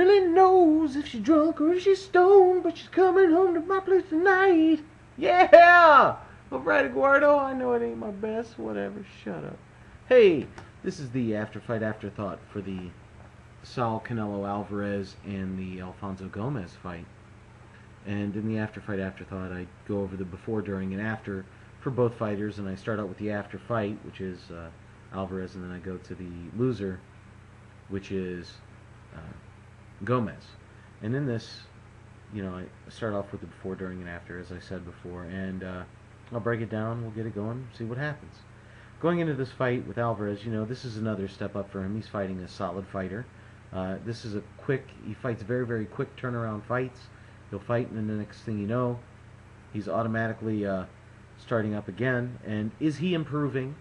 really knows if she's drunk or if she's stoned, but she's coming home to my place tonight. Yeah! Alright, Eduardo, I know it ain't my best. Whatever, shut up. Hey, this is the Afterfight Afterthought for the Saul Canelo Alvarez and the Alfonso Gomez fight. And in the Afterfight Afterthought, I go over the before, during, and after for both fighters, and I start out with the after fight, which is Alvarez, and then I go to the loser, which is Gomez. And in this, I start off with the before, during, and after, as I said before, and I'll break it down, we'll get it going, see what happens. Going into this fight with Alvarez, this is another step up for him. He's fighting a solid fighter. This is he fights very, very quick turnaround fights. He'll fight, and then the next thing you know, he's automatically starting up again. And is he improving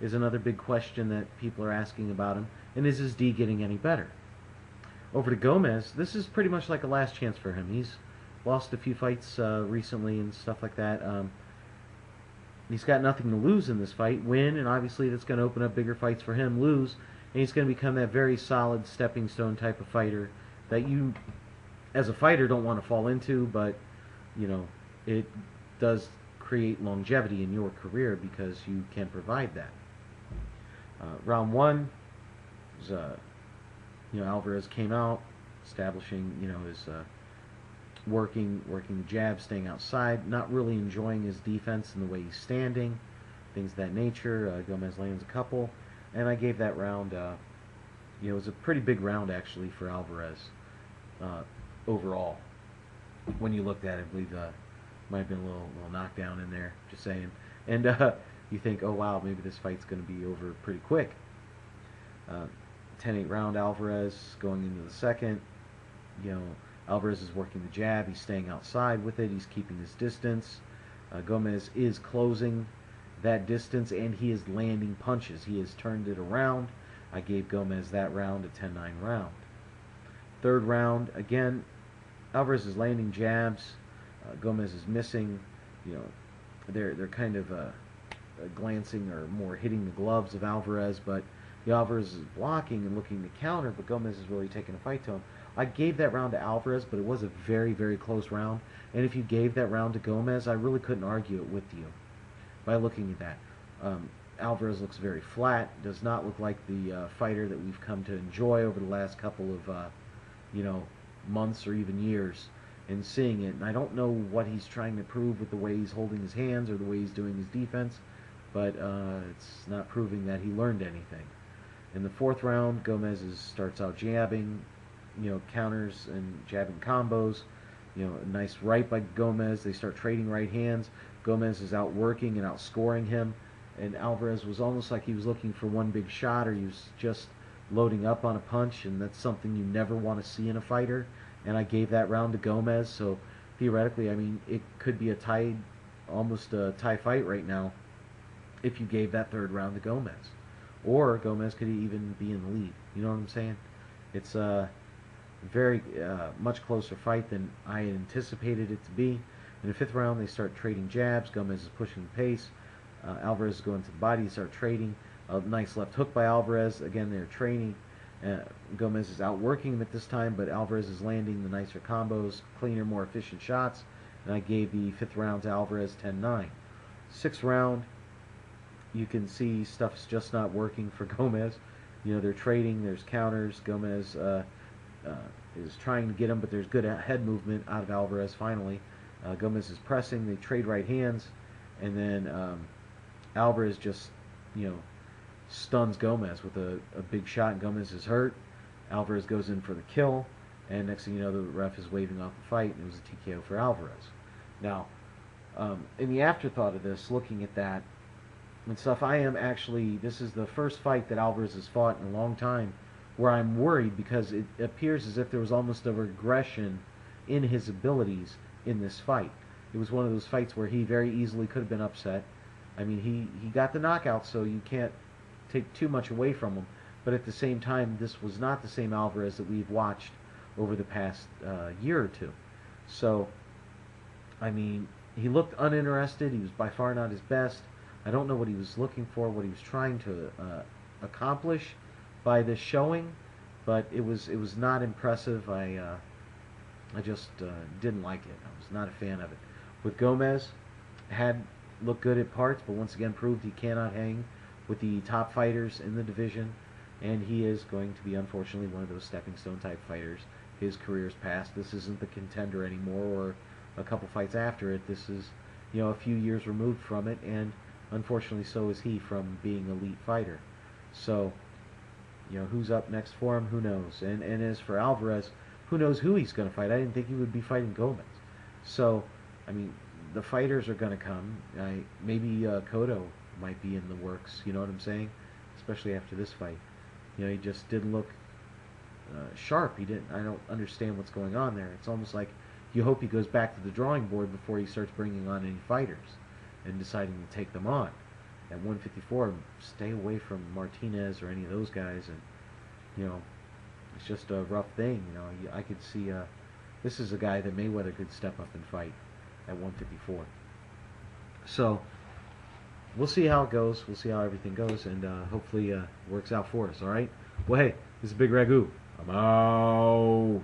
is another big question that people are asking about him. And is his D getting any better? Over to Gomez, this is pretty much like a last chance for him. He's lost a few fights recently and stuff like that. He's got nothing to lose in this fight. Win, and obviously that's going to open up bigger fights for him. Lose, and he's going to become that very solid stepping stone type of fighter that you, as a fighter, don't want to fall into, but it does create longevity in your career because you can provide that. Round one was, Alvarez came out, establishing, his working the jab, staying outside, not really enjoying his defense and the way he's standing, things of that nature. Gomez lands a couple, and I gave that round. It was a pretty big round actually for Alvarez overall. When you looked at it, I believe might have been a little knockdown in there. Just saying, and you think, oh wow, maybe this fight's going to be over pretty quick. 10-8 round, Alvarez going into the second. Alvarez is working the jab. He's staying outside with it. He's keeping his distance. Gomez is closing that distance, and he is landing punches. He has turned it around. I gave Gomez that round, a 10-9 round. Third round, again, Alvarez is landing jabs. Gomez is missing. They're kind of glancing or more hitting the gloves of Alvarez, but Alvarez is blocking and looking to counter, but Gomez is really taking a fight to him. I gave that round to Alvarez, but it was a very, very close round. And if you gave that round to Gomez, I really couldn't argue it with you by looking at that. Alvarez looks very flat, does not look like the fighter that we've come to enjoy over the last couple of, months or even years in seeing it. And I don't know what he's trying to prove with the way he's holding his hands or the way he's doing his defense, but it's not proving that he learned anything. In the fourth round, Gomez starts out jabbing, counters and jabbing combos. A nice right by Gomez. They start trading right hands. Gomez is outworking and outscoring him. And Alvarez was almost like he was looking for one big shot, or he was just loading up on a punch, and that's something you never want to see in a fighter. And I gave that round to Gomez, so theoretically, it could be almost a tie fight right now if you gave that third round to Gomez. Or Gomez could even be in the lead. You know what I'm saying? It's a very much closer fight than I had anticipated it to be. In the fifth round, they start trading jabs. Gomez is pushing the pace. Alvarez is going to the body. They start trading. A nice left hook by Alvarez. Again, they're trading. Gomez is outworking him at this time, but Alvarez is landing the nicer combos, cleaner, more efficient shots. And I gave the fifth round to Alvarez, 10-9. Sixth round, you can see stuff's just not working for Gomez. They're trading. There's counters. Gomez is trying to get him, but there's good head movement out of Alvarez finally. Gomez is pressing. They trade right hands, and then Alvarez just, stuns Gomez with a big shot, and Gomez is hurt. Alvarez goes in for the kill, and next thing you know, the ref is waving off the fight, and it was a TKO for Alvarez. Now, in the afterthought of this, looking at that and stuff, this is the first fight that Alvarez has fought in a long time where I'm worried, because it appears as if there was almost a regression in his abilities in this fight. It was one of those fights where he very easily could have been upset. He got the knockout, so you can't take too much away from him. But at the same time, this was not the same Alvarez that we've watched over the past year or two. So, he looked uninterested. He was by far not his best. I don't know what he was looking for, what he was trying to accomplish by this showing, but it was not impressive. I just didn't like it. I was not a fan of it. With Gomez, had looked good at parts, but once again proved he cannot hang with the top fighters in the division, and he is going to be, unfortunately, one of those stepping stone type fighters. His career's past. This isn't the Contender anymore, or a couple fights after it. This is, a few years removed from it, and unfortunately, so is he from being an elite fighter. So, who's up next for him? Who knows? And as for Alvarez, who knows who he's going to fight? I didn't think he would be fighting Gomez. So, I mean, the fighters are going to come. Maybe Cotto might be in the works. You know what I'm saying? Especially after this fight. He just didn't look sharp. He didn't. I don't understand what's going on there. It's almost like you hope he goes back to the drawing board before he starts bringing on any fighters and deciding to take them on. At 154, stay away from Martinez or any of those guys, and it's just a rough thing. I could see this is a guy that Mayweather could step up and fight at 154. So we'll see how it goes. We'll see how everything goes, and hopefully works out for us. All right. Well, hey, this is Bigragu. I'm out.